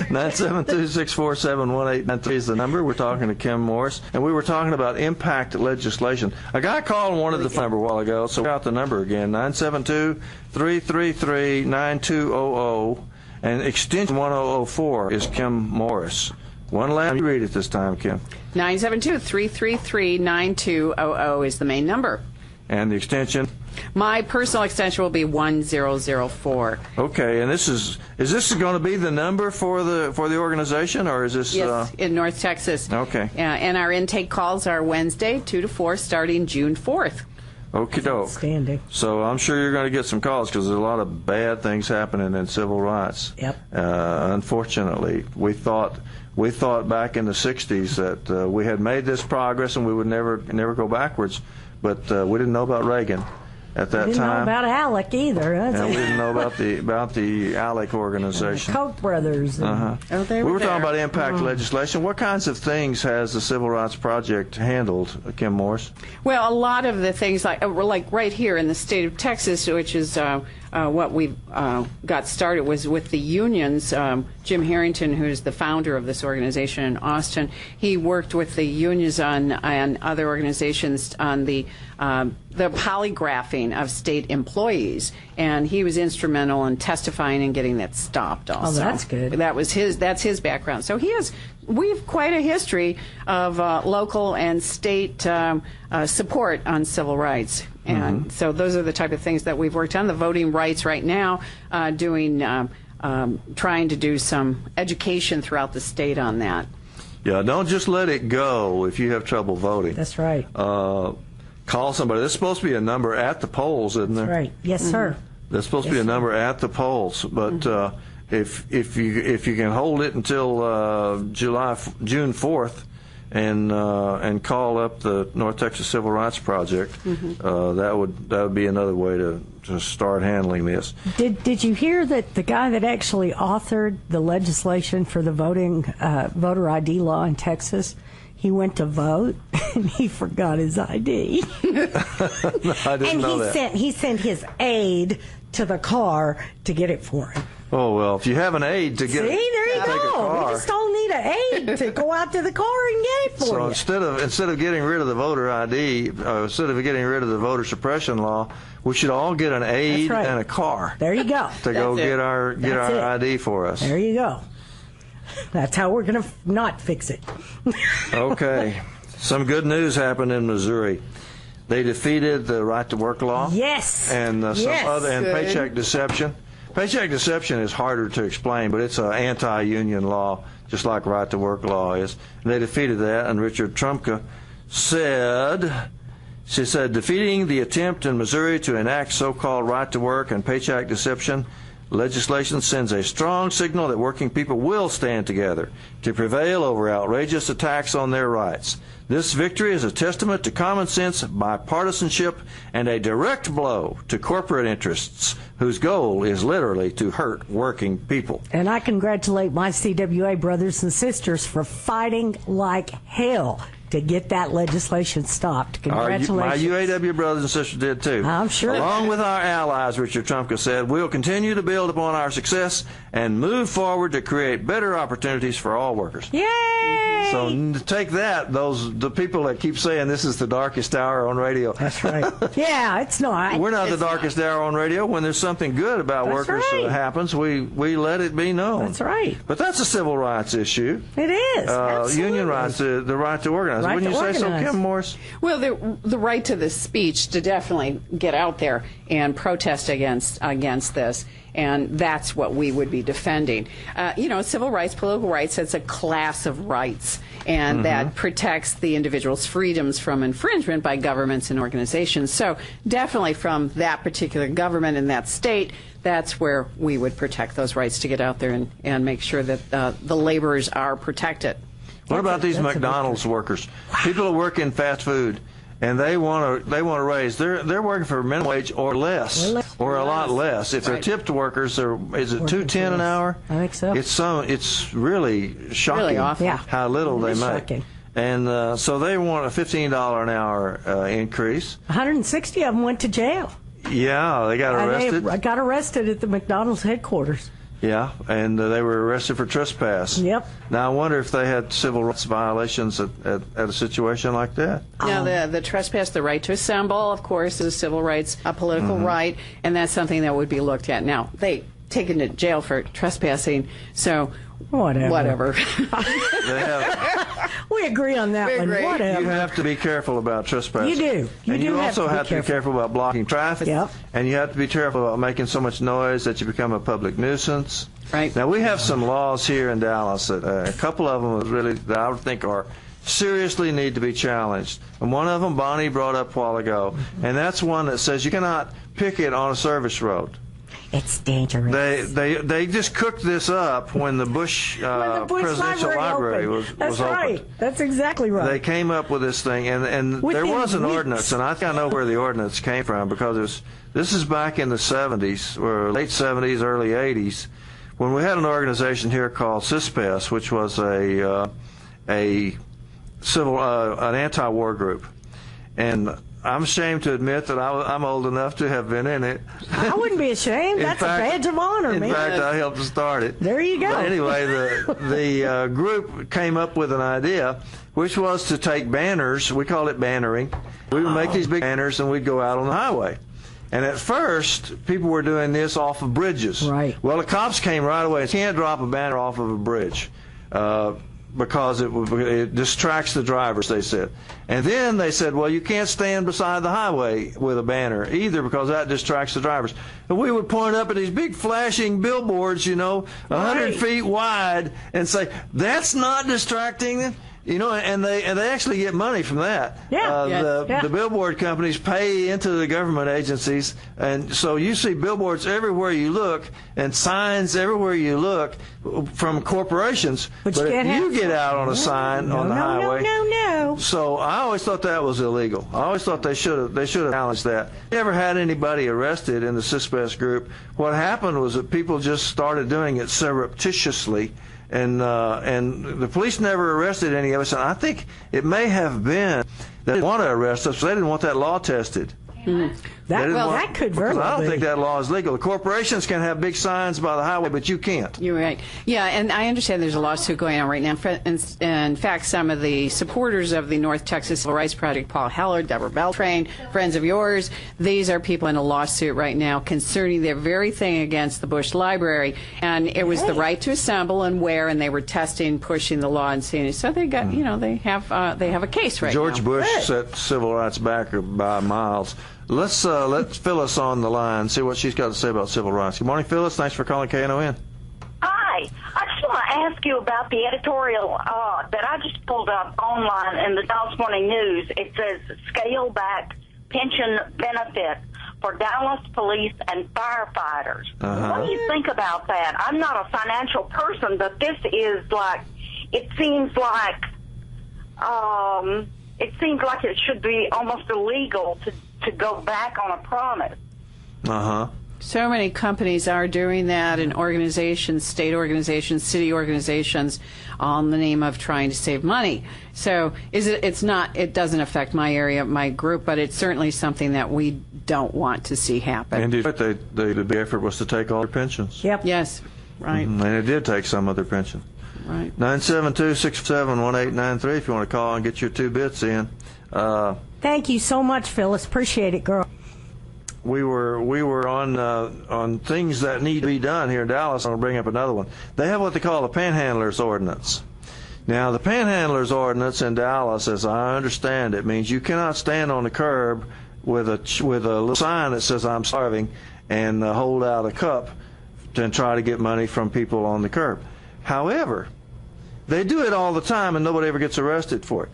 [SPEAKER 2] 972-647-1893 is the number. We're talking to Kim Morris, and we were talking about impact legislation. A guy called and wanted the phone number a while ago, so we got the number again, 972-333-9200, and extension 1004 is Kim Morris. One last, you read it this time, Kim.
[SPEAKER 4] 972-333-9200 is the main number.
[SPEAKER 2] And the extension?
[SPEAKER 4] My personal extension will be 1004.
[SPEAKER 2] Okay, and is this going to be the number for the organization, or is this?
[SPEAKER 4] Yes, in North Texas.
[SPEAKER 2] Okay.
[SPEAKER 4] And our intake calls are Wednesday, 2 to 4, starting June 4th.
[SPEAKER 2] Okie doke.
[SPEAKER 3] Outstanding.
[SPEAKER 2] So I'm sure you're going to get some calls because there's a lot of bad things happening in civil rights.
[SPEAKER 3] Yep.
[SPEAKER 2] Unfortunately, we thought back in the 60s that we had made this progress and we would never go backwards, but we didn't know about Reagan at that time.
[SPEAKER 3] We didn't know about Alec either.
[SPEAKER 2] And we didn't know about the Alec organization.
[SPEAKER 3] The Koch brothers.
[SPEAKER 4] They
[SPEAKER 2] we were talking about impact legislation. What kinds of things has the Civil Rights Project handled, Kim Morris?
[SPEAKER 4] Well, a lot of the things like right here in the state of Texas, which is what we got started was with the unions. Jim Harrington, who's the founder of this organization in Austin, he worked with the unions and other organizations on the polygraphing of state employees, and he was instrumental in testifying and getting that stopped also.
[SPEAKER 3] Oh, that's good.
[SPEAKER 4] That's his background. So we have quite a history of local and state support on civil rights. And so those are the type of things that we've worked on. The voting rights right now, trying to do some education throughout the state on that.
[SPEAKER 2] Yeah, don't just let it go if you have trouble voting.
[SPEAKER 3] That's right.
[SPEAKER 2] Call somebody. There's supposed to be a number at the polls, isn't there?
[SPEAKER 3] That's right. Yes, sir.
[SPEAKER 2] There's supposed to be a number at the polls, but if you can hold it until June 4th, and call up the North Texas Civil Rights Project, that would be another way to start handling this.
[SPEAKER 3] Did you hear that the guy that actually authored the legislation for the voter ID law in Texas, he went to vote and he forgot his ID?
[SPEAKER 2] No, I didn't know that.
[SPEAKER 3] He sent his aide to the car to get it for him.
[SPEAKER 2] Oh, well, if you have an aide to get
[SPEAKER 3] there you
[SPEAKER 2] take a
[SPEAKER 3] go.
[SPEAKER 2] car.
[SPEAKER 3] We just don't need an aide to go out to the car and get it for you.
[SPEAKER 2] So instead of getting rid of the voter ID, instead of getting rid of the voter suppression law, we should all get an aide and a car.
[SPEAKER 3] There you go.
[SPEAKER 2] To go get our ID for us.
[SPEAKER 3] There you go. That's how we're going to not fix it.
[SPEAKER 2] Okay. Some good news happened in Missouri. They defeated the right to work law.
[SPEAKER 3] Yes.
[SPEAKER 2] And paycheck deception. Paycheck deception is harder to explain, but it's an anti-union law, just like right to work law is. And they defeated that, and Richard Trumka said, defeating the attempt in Missouri to enact so-called right to work and paycheck deception legislation sends a strong signal that working people will stand together to prevail over outrageous attacks on their rights. This victory is a testament to common sense, bipartisanship, and a direct blow to corporate interests whose goal is literally to hurt working people.
[SPEAKER 3] And I congratulate my CWA brothers and sisters for fighting like hell to get that legislation stopped. Congratulations.
[SPEAKER 2] My UAW brothers and sisters did too.
[SPEAKER 3] I'm sure.
[SPEAKER 2] Along with our allies, Richard Trumka said, we'll continue to build upon our success and move forward to create better opportunities for all workers.
[SPEAKER 3] Yay!
[SPEAKER 2] So take that, the people that keep saying this is the darkest hour on radio.
[SPEAKER 3] That's right. Yeah, it's not.
[SPEAKER 2] We're not the darkest hour on radio. When there's something good about workers that happens, we let it be known.
[SPEAKER 3] That's right.
[SPEAKER 2] But that's a civil rights issue.
[SPEAKER 3] It is.
[SPEAKER 2] Union rights, the right to organize.
[SPEAKER 3] Right
[SPEAKER 2] Wouldn't you say so, Kim Morris?
[SPEAKER 4] Well, the right to the speech to definitely get out there and protest against this. And that's what we would be defending. Civil rights, political rights, it's a class of rights, and that protects the individual's freedoms from infringement by governments and organizations. So definitely from that particular government in that state, that's where we would protect those rights to get out there and make sure that the laborers are protected.
[SPEAKER 2] What about these McDonald's workers? People who work in fast food, and they want to raise. They're working for minimum wage or less, or a lot less. If they're tipped workers, is it $2.10 an hour?
[SPEAKER 3] I think so.
[SPEAKER 2] It's really shocking.
[SPEAKER 4] Really awful.
[SPEAKER 3] Yeah.
[SPEAKER 2] How little they make.
[SPEAKER 3] Shocking.
[SPEAKER 2] And so they want a $15 an hour increase.
[SPEAKER 3] 160 of them went to jail.
[SPEAKER 2] Yeah, they got arrested.
[SPEAKER 3] They got arrested at the McDonald's headquarters.
[SPEAKER 2] Yeah, and they were arrested for trespass.
[SPEAKER 3] Yep.
[SPEAKER 2] Now, I wonder if they had civil rights violations at a situation like that.
[SPEAKER 4] Now, the trespass, the right to assemble, of course, is civil rights, a political right, and that's something that would be looked at. Now, they taken to jail for trespassing, so whatever.
[SPEAKER 3] We agree on that one. Whatever.
[SPEAKER 2] You have to be careful about trespassing.
[SPEAKER 3] You do.
[SPEAKER 2] You also have to be careful about blocking traffic.
[SPEAKER 3] Yep.
[SPEAKER 2] And you have to be careful about making so much noise that you become a public nuisance.
[SPEAKER 4] Right.
[SPEAKER 2] Now, we have some laws here in Dallas that a couple of them that I would think are seriously need to be challenged. And one of them Bonnie brought up a while ago, and that's one that says you cannot picket on a service road.
[SPEAKER 3] It's dangerous.
[SPEAKER 2] They just cooked this up when the Bush, Presidential Library was
[SPEAKER 3] That's
[SPEAKER 2] opened.
[SPEAKER 3] right. That's exactly right.
[SPEAKER 2] They came up with this thing, and there was an ordinance, and I think I know where the ordinance came from because this is back in the 70s, or late 70s, early 80s, when we had an organization here called CISPES, which was an anti-war group, and I'm ashamed to admit that I'm old enough to have been in it.
[SPEAKER 3] I wouldn't be ashamed. That's a badge of honor, man.
[SPEAKER 2] In fact, I helped to start it.
[SPEAKER 3] There you go.
[SPEAKER 2] But anyway, the group came up with an idea, which was to take banners. We call it bannering. We would make these big banners, and we'd go out on the highway. And at first, people were doing this off of bridges.
[SPEAKER 3] Right.
[SPEAKER 2] Well, the cops came right away. You can't drop a banner off of a bridge. Because it distracts the drivers, they said. And then they said, well, you can't stand beside the highway with a banner either because that distracts the drivers. And we would point up at these big flashing billboards, 100 feet wide, and say, that's not distracting them. You know, and they actually get money from that.
[SPEAKER 3] Yeah.
[SPEAKER 2] The billboard companies pay into the government agencies, and so you see billboards everywhere you look and signs everywhere you look from corporations. But if you get out on a sign on the highway,
[SPEAKER 3] no.
[SPEAKER 2] So I always thought that was illegal. I always thought they should have challenged that. Never had anybody arrested in the CISPES group. What happened was that people just started doing it surreptitiously. And the police never arrested any of us. And I think it may have been that they didn't want to arrest us. They didn't want that law tested.
[SPEAKER 3] That could very well
[SPEAKER 2] I don't
[SPEAKER 3] be.
[SPEAKER 2] think that law is legal. The corporations can have big signs by the highway, but you can't.
[SPEAKER 4] You're right. Yeah, and I understand there's a lawsuit going on right now. In fact, some of the supporters of the North Texas Civil Rights Project, Paul Heller, Deborah Beltran, friends of yours, these are people in a lawsuit right now concerning their very thing against the Bush Library. And it was the right to assemble and wear, and they were testing, pushing the law and seeing it. So they got, they have a case right now.
[SPEAKER 2] George Bush set civil rights back by miles. Let's Phyllis on the line, see what she's got to say about civil rights. Good morning, Phyllis. Thanks for calling KNON.
[SPEAKER 9] Hi. I just want to ask you about the editorial that I just pulled up online in the Dallas Morning News. It says scale back pension benefit for Dallas police and firefighters. What do you think about that? I'm not a financial person, but this is like, it seems like it should be almost illegal to go back on a promise.
[SPEAKER 4] So many companies are doing that, and organizations, state organizations, city organizations, all in the name of trying to save money. So it doesn't affect my area, my group, but it's certainly something that we don't want to see happen.
[SPEAKER 2] And the big effort was to take all their pensions.
[SPEAKER 3] Yep.
[SPEAKER 4] Yes, right.
[SPEAKER 2] And it did take some of their pension.
[SPEAKER 4] Right.
[SPEAKER 2] 972-647-1893 if you want to call and get your 2 bits in.
[SPEAKER 3] Thank you so much, Phyllis. Appreciate it, girl.
[SPEAKER 2] We were on things that need to be done here in Dallas. I'm going to bring up another one. They have what they call the Panhandlers Ordinance. Now, the Panhandlers Ordinance in Dallas, as I understand it, means you cannot stand on the curb with a little sign that says "I'm starving" and hold out a cup and try to get money from people on the curb. However, they do it all the time and nobody ever gets arrested for it.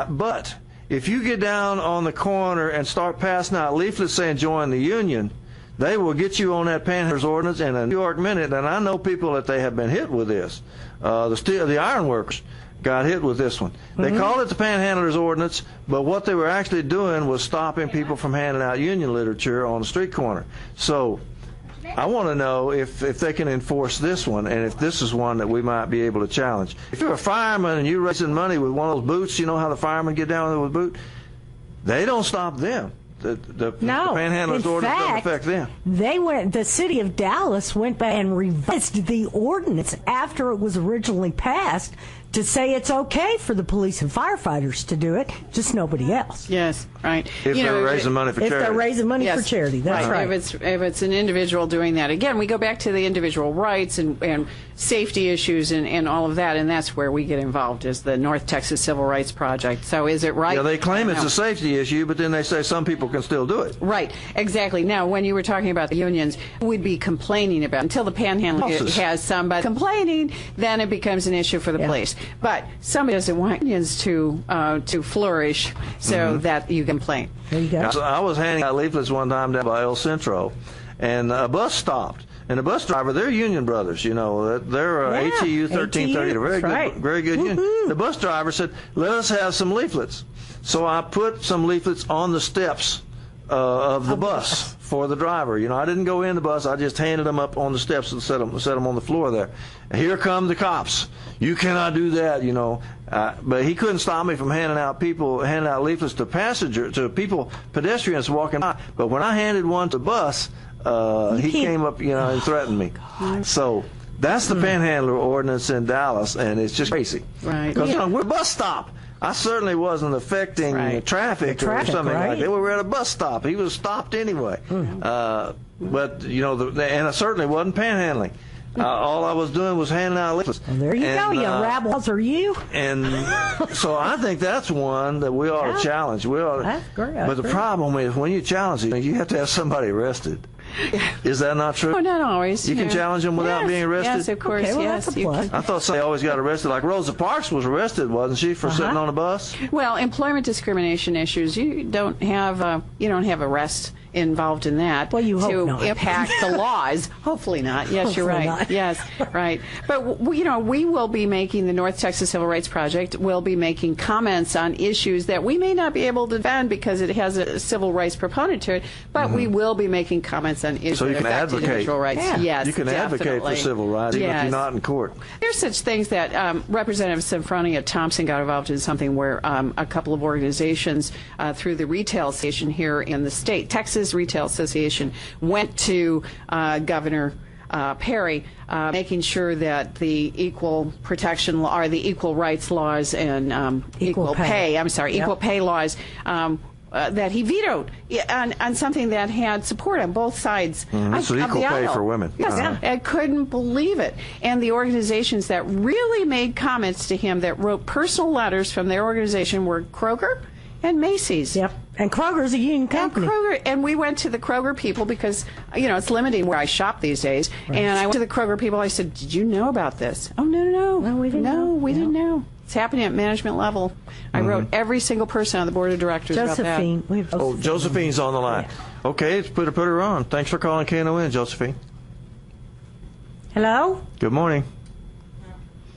[SPEAKER 2] But if you get down on the corner and start passing out leaflets saying join the union, they will get you on that Panhandlers Ordinance in a New York minute. And I know people that they have been hit with this. The iron workers got hit with this one. They called it the Panhandlers Ordinance, but what they were actually doing was stopping people from handing out union literature on the street corner. So I want to know if they can enforce this one, and if this is one that we might be able to challenge. If you're a fireman and you're raising money with one of those boots, you know how the firemen get down there with a boot? They don't stop them. The Panhandlers Ordinance doesn't affect them.
[SPEAKER 3] The city of Dallas went back and revised the ordinance after it was originally passed to say it's okay for the police and firefighters to do it, just nobody else.
[SPEAKER 4] Yes, right.
[SPEAKER 2] If they're raising money for charity.
[SPEAKER 3] If they're raising money for charity, that's right.
[SPEAKER 4] If it's an individual doing that. Again, we go back to the individual rights and safety issues and all of that, and that's where we get involved, is the North Texas Civil Rights Project. So is it right?
[SPEAKER 2] Yeah, they claim it's a safety issue, but then they say some people can still do it.
[SPEAKER 4] Right, exactly. Now, when you were talking about the unions, we'd be complaining about, until the Panhandle has somebody complaining, then it becomes an issue for the police. But somebody doesn't want unions to flourish so that you complain.
[SPEAKER 3] There you go.
[SPEAKER 2] So I was handing out leaflets one time down by El Centro, and a bus stopped. And the bus driver, they're union brothers, you know. They're ATU 1330, a very good union. The bus driver said, let us have some leaflets. So I put some leaflets on the steps of the bus for the driver. You know, I didn't go in the bus. I just handed them up on the steps and set them on the floor there. And here come the cops. You cannot do that, you know. But he couldn't stop me from handing out leaflets to pedestrians walking by. But when I handed one to the bus, he came up, you know, and threatened me. So that's the Panhandler Ordinance in Dallas, and it's just crazy.
[SPEAKER 4] Right.
[SPEAKER 2] Because we're a bus stop. I certainly wasn't affecting traffic or something like that. We were at a bus stop. He was stopped anyway. But, you know, and I certainly wasn't panhandling. All I was doing was handing out leaflets.
[SPEAKER 3] Well, there you go, you rabble-rouser, you.
[SPEAKER 2] And so I think that's one that we ought to challenge.
[SPEAKER 3] That's great.
[SPEAKER 2] But the problem is when you challenge it, you have to have somebody arrested. Is that not true?
[SPEAKER 4] Oh, not always.
[SPEAKER 2] You can challenge them without being arrested?
[SPEAKER 4] Yes, of course.
[SPEAKER 3] Okay, well,
[SPEAKER 4] yes,
[SPEAKER 3] that's a plus.
[SPEAKER 2] I thought somebody always got arrested. Like Rosa Parks was arrested, wasn't she, for sitting on a bus?
[SPEAKER 4] Well, employment discrimination issues, you don't have arrests involved in that.
[SPEAKER 3] Well, you hope
[SPEAKER 4] to
[SPEAKER 3] not.
[SPEAKER 4] impact the laws. Hopefully not. Yes, you're
[SPEAKER 3] Hopefully
[SPEAKER 4] right.
[SPEAKER 3] not.
[SPEAKER 4] Yes, right. But we will be making, the North Texas Civil Rights Project will be making comments on issues that we may not be able to defend because it has a civil rights proponent to it, but we will be making comments on issues
[SPEAKER 2] So you
[SPEAKER 4] that
[SPEAKER 2] can
[SPEAKER 4] affect
[SPEAKER 2] advocate.
[SPEAKER 4] individual rights.
[SPEAKER 3] Yeah.
[SPEAKER 4] Yes,
[SPEAKER 2] You can advocate for
[SPEAKER 4] definitely.
[SPEAKER 2] civil rights, even if you're not in court.
[SPEAKER 4] There's such things that Representative Semfronia Thompson got involved in something where a couple of organizations through the retail association here in the state, Texas Retail Association, went to Governor Perry, making sure that the equal protection law, or the equal rights laws and equal pay laws, that he vetoed on something that had support on both sides
[SPEAKER 2] So
[SPEAKER 4] of
[SPEAKER 2] equal
[SPEAKER 4] the
[SPEAKER 2] pay
[SPEAKER 4] aisle.
[SPEAKER 2] for women.
[SPEAKER 4] Yes, I couldn't believe it. And the organizations that really made comments to him, that wrote personal letters from their organization, were Kroger and Macy's.
[SPEAKER 3] Yep. And Kroger's a union company.
[SPEAKER 4] And we went to the Kroger people because, it's limiting where I shop these days.
[SPEAKER 3] Right.
[SPEAKER 4] And I went to the Kroger people. I said, "Did you know about this?" "Oh, no.
[SPEAKER 3] No, we didn't know.
[SPEAKER 4] We didn't know. It's happening at management level." I wrote every single person on the board of directors about that.
[SPEAKER 3] Josephine. We have Josephine.
[SPEAKER 2] Josephine's on the line. Okay, let's put her on. Thanks for calling KNON, Josephine.
[SPEAKER 3] Hello?
[SPEAKER 2] Good morning.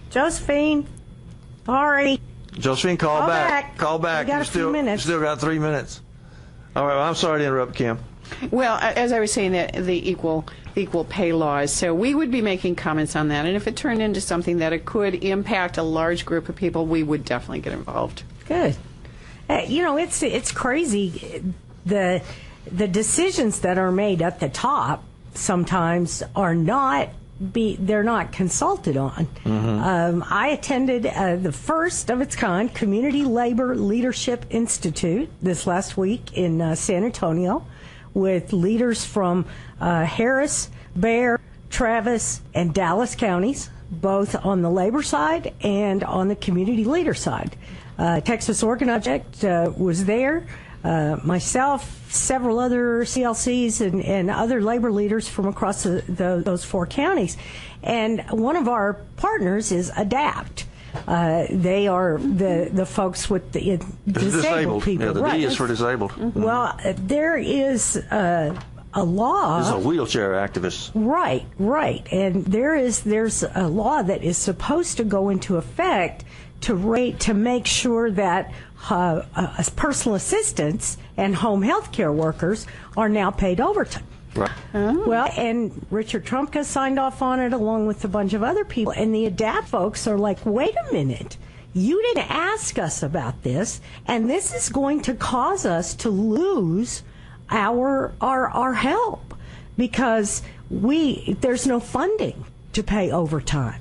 [SPEAKER 3] Josephine. Sorry.
[SPEAKER 2] Josephine, call back. Call back.
[SPEAKER 3] We got a few minutes.
[SPEAKER 2] You still got 3 minutes. All right, well, I'm sorry to interrupt, Kim.
[SPEAKER 4] Well, as I was saying, the equal pay laws. So we would be making comments on that. And if it turned into something that it could impact a large group of people, we would definitely get involved.
[SPEAKER 3] Good. It's crazy. The decisions that are made at the top sometimes are not they're not consulted on. I attended the first of its kind Community Labor Leadership Institute this last week in San Antonio, with leaders from Harris, Bexar, Travis, and Dallas counties, both on the labor side and on the community leader side. Texas Organizing was there. Myself, several other CLCs and other labor leaders from across those four counties. And one of our partners is ADAPT. They are the folks with the disabled people.
[SPEAKER 2] Yeah, the
[SPEAKER 3] right.
[SPEAKER 2] D is for disabled.
[SPEAKER 3] Well, there is a law.
[SPEAKER 2] This is a wheelchair activist.
[SPEAKER 3] Right. And there's a law that is supposed to go into effect to make sure that personal assistants and home health care workers are now paid overtime.
[SPEAKER 2] Right.
[SPEAKER 3] Well, and Richard Trumka signed off on it along with a bunch of other people. And the ADAPT folks are like, wait a minute. You didn't ask us about this, and this is going to cause us to lose our help because there's no funding to pay overtime.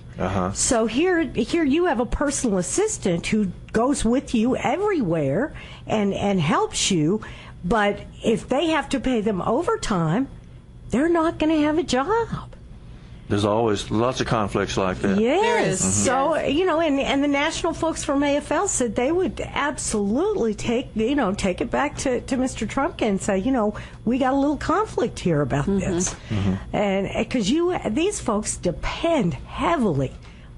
[SPEAKER 3] So here you have a personal assistant who goes with you everywhere and helps you, but if they have to pay them overtime, they're not going to have a job.
[SPEAKER 2] There's always lots of conflicts like that.
[SPEAKER 3] Yes.
[SPEAKER 4] There is.
[SPEAKER 3] So, and the national folks from AFL said they would absolutely take it back to Mr. Trumka and say, we got a little conflict here about this. And because these folks depend heavily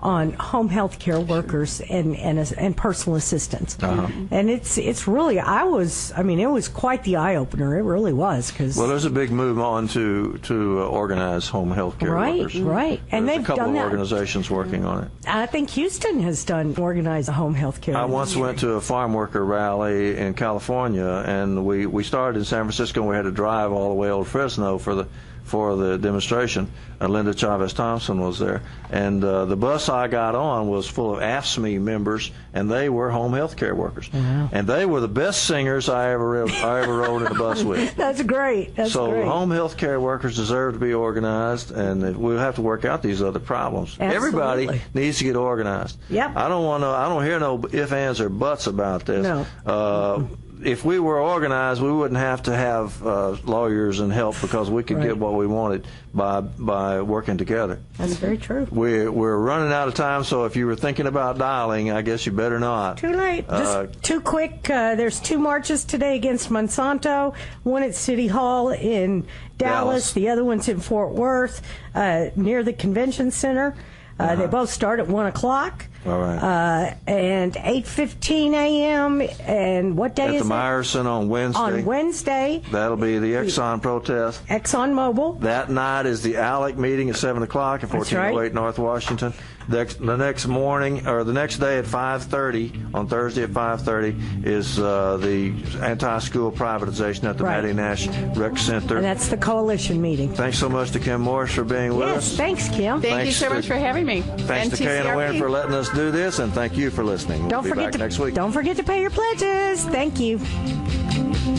[SPEAKER 3] on home health care workers and personal assistants. And it's really, it was quite the eye-opener. It really was.
[SPEAKER 2] Well, there's a big move on to organize home health care workers.
[SPEAKER 3] Right. And
[SPEAKER 2] There's
[SPEAKER 3] they've
[SPEAKER 2] a couple
[SPEAKER 3] done
[SPEAKER 2] of
[SPEAKER 3] that.
[SPEAKER 2] organizations working on it.
[SPEAKER 3] I think Houston has organized a home health care.
[SPEAKER 2] I once went to a farm worker rally in California, and we started in San Francisco, and we had to drive all the way to Fresno for the demonstration. Linda Chavez Thompson was there, and the bus I got on was full of AFSCME members, and they were home health care workers, and they were the best singers I ever rode in a bus with.
[SPEAKER 3] That's great.
[SPEAKER 2] So
[SPEAKER 3] great.
[SPEAKER 2] home health care workers deserve to be organized, and we'll have to work out these other problems.
[SPEAKER 3] Absolutely.
[SPEAKER 2] Everybody needs to get organized.
[SPEAKER 3] Yep.
[SPEAKER 2] I don't hear no ifs, ands, or buts about this.
[SPEAKER 3] No.
[SPEAKER 2] if we were organized, we wouldn't have to have lawyers and help, because we could get what we wanted by working together.
[SPEAKER 3] That's very true.
[SPEAKER 2] We're running out of time, so if you were thinking about dialing, I guess you better not.
[SPEAKER 3] Too late. Just too quick. There's 2 marches today against Monsanto. One at City Hall in Dallas. The other one's in Fort Worth, near the convention center. They both start at 1 o'clock.
[SPEAKER 2] All right.
[SPEAKER 3] And 8:15 a.m. And what day is it?
[SPEAKER 2] At the Meyerson on Wednesday.
[SPEAKER 3] On Wednesday.
[SPEAKER 2] That'll be the Exxon protest.
[SPEAKER 3] ExxonMobil.
[SPEAKER 2] That night is the ALEC meeting at 7 o'clock at 1408 North Washington. The next morning, or the next day at 5:30, on Thursday at 5:30, is the anti-school privatization at the Matty Nash Rec Center.
[SPEAKER 3] And that's the coalition meeting.
[SPEAKER 2] Thanks so much to Kim Morris for being with us.
[SPEAKER 3] Yes, thanks, Kim.
[SPEAKER 4] Thank you so much for having me.
[SPEAKER 2] Thanks to KNON for letting us do this, and thank you for listening. We'll be back next week.
[SPEAKER 3] Don't forget to pay your pledges. Thank you.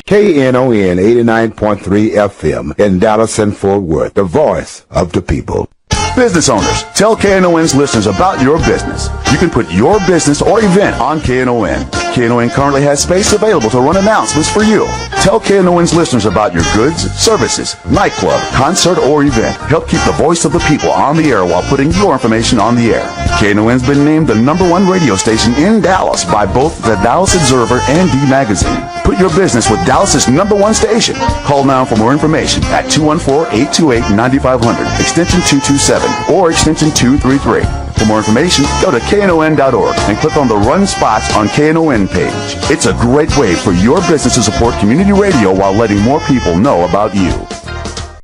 [SPEAKER 1] KNON 89.3 FM in Dallas and Fort Worth, the voice of the people. Business owners, tell KNON's listeners about your business. You can put your business or event on KNON. KNON currently has space available to run announcements for you. Tell KNON's listeners about your goods, services, nightclub, concert, or event. Help keep the voice of the people on the air while putting your information on the air. KNON's been named the #1 radio station in Dallas by both the Dallas Observer and D Magazine. Put your business with Dallas's #1 station. Call now for more information at 214-828-9500, extension 227, or extension 233. For more information, go to KNON.org and click on the Run Spots on KNON page. It's a great way for your business to support community radio while letting more people know about you.